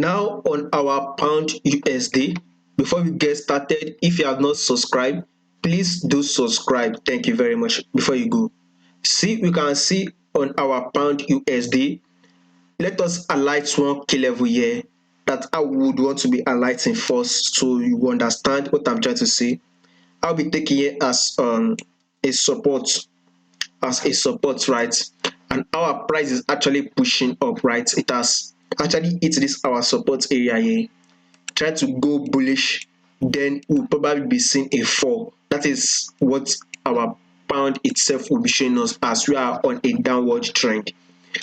Now on our pound USD, before we get started, if you have not subscribed, please do subscribe. Thank you very much. Before you go, we can see on our pound USD, let us highlight one key level here that I would want to be highlighting first so you understand what I'm trying to say. I'll be taking it a support right? And our price is actually pushing up, right? It has actually hit this our support area here. Try to go bullish, then we'll probably be seeing a fall. That is what our pound itself will be showing us as we are on a downward trend.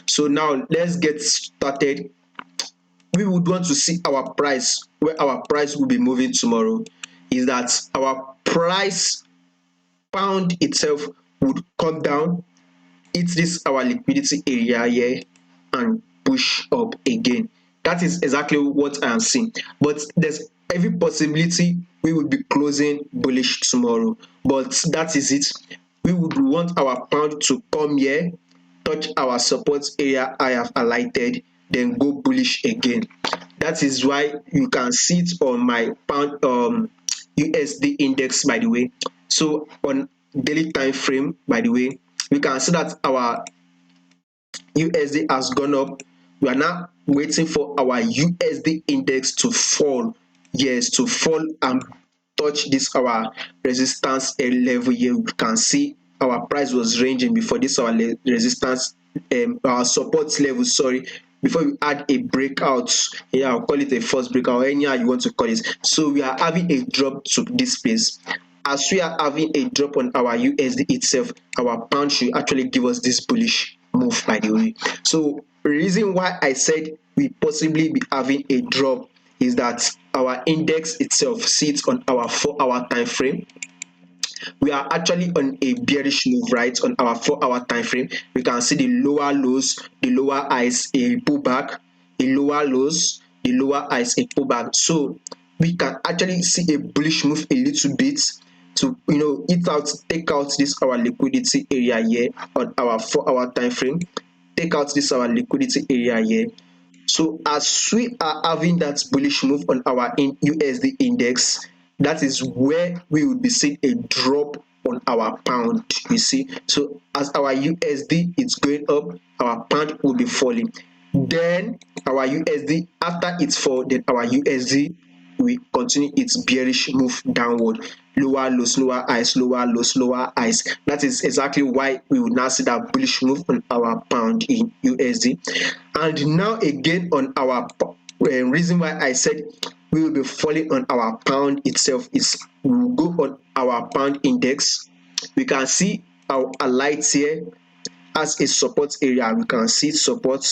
So now let's get started. We would want to see our price, where our price will be moving tomorrow, is that our price pound itself would come down, hit this our liquidity area here, and push up again. That is exactly what I am seeing. But there's every possibility we will be closing bullish tomorrow. But that is it. We would want our pound to come here, touch our support area I have highlighted, then go bullish again. That is why you can see it on my pound USD index, by the way. So on daily time frame, by the way, we can see that our USD has gone up. We are now waiting for our USD index to fall. Yes, to fall and touch this our resistance level here. We can see our price was ranging before this our resistance, our support level, sorry, before we add a breakout. Yeah, I'll call it a first breakout, anyhow you want to call it. So we are having a drop to this place. As we are having a drop on our USD itself, our pound should actually give us this bullish move, by the way. So the reason why I said we possibly be having a drop is that our index itself sits on our 4-hour time frame. We are actually on a bearish move, right? On our 4-hour time frame, we can see the lower lows, the lower highs, a pullback, the lower lows, the lower highs, a pullback. So we can actually see a bullish move a little bit to take out this our liquidity area here on our 4-hour time frame. Take out this our liquidity area here. So as we are having that bullish move on our USD index, that is where we will be seeing a drop on our pound, you see. So as our USD is going up, our pound will be falling. Then our USD, after its fall, then our USD will continue its bearish move downward. Lower lows, lower highs, lower lows, lower highs. That is exactly why we will now see that bullish move on our pound in USD. And now again on our reason why I said we will be falling on our pound itself is we will go on our pound index. We can see our lights here as a support area. We can see support.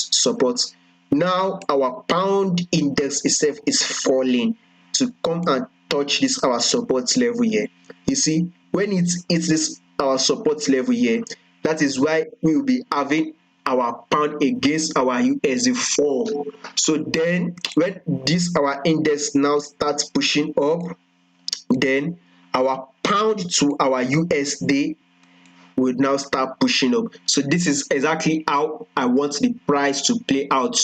Now our pound index itself is falling to come and touch this our support level here. You see, when it's this our support level here, that is why we will be having our pound against our USD fall. So then when this our index now starts pushing up, then our pound to our USD will now start pushing up. So this is exactly how I want the price to play out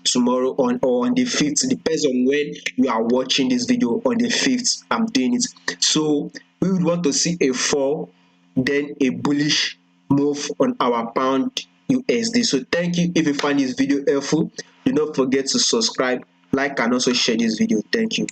tomorrow on the 5th. Depends on when you are watching this video. On the 5th I'm doing it. So we would want to see a fall, then a bullish move on our pound USD. So thank you. If you find this video helpful, do not forget to subscribe, like, and also share this video. Thank you.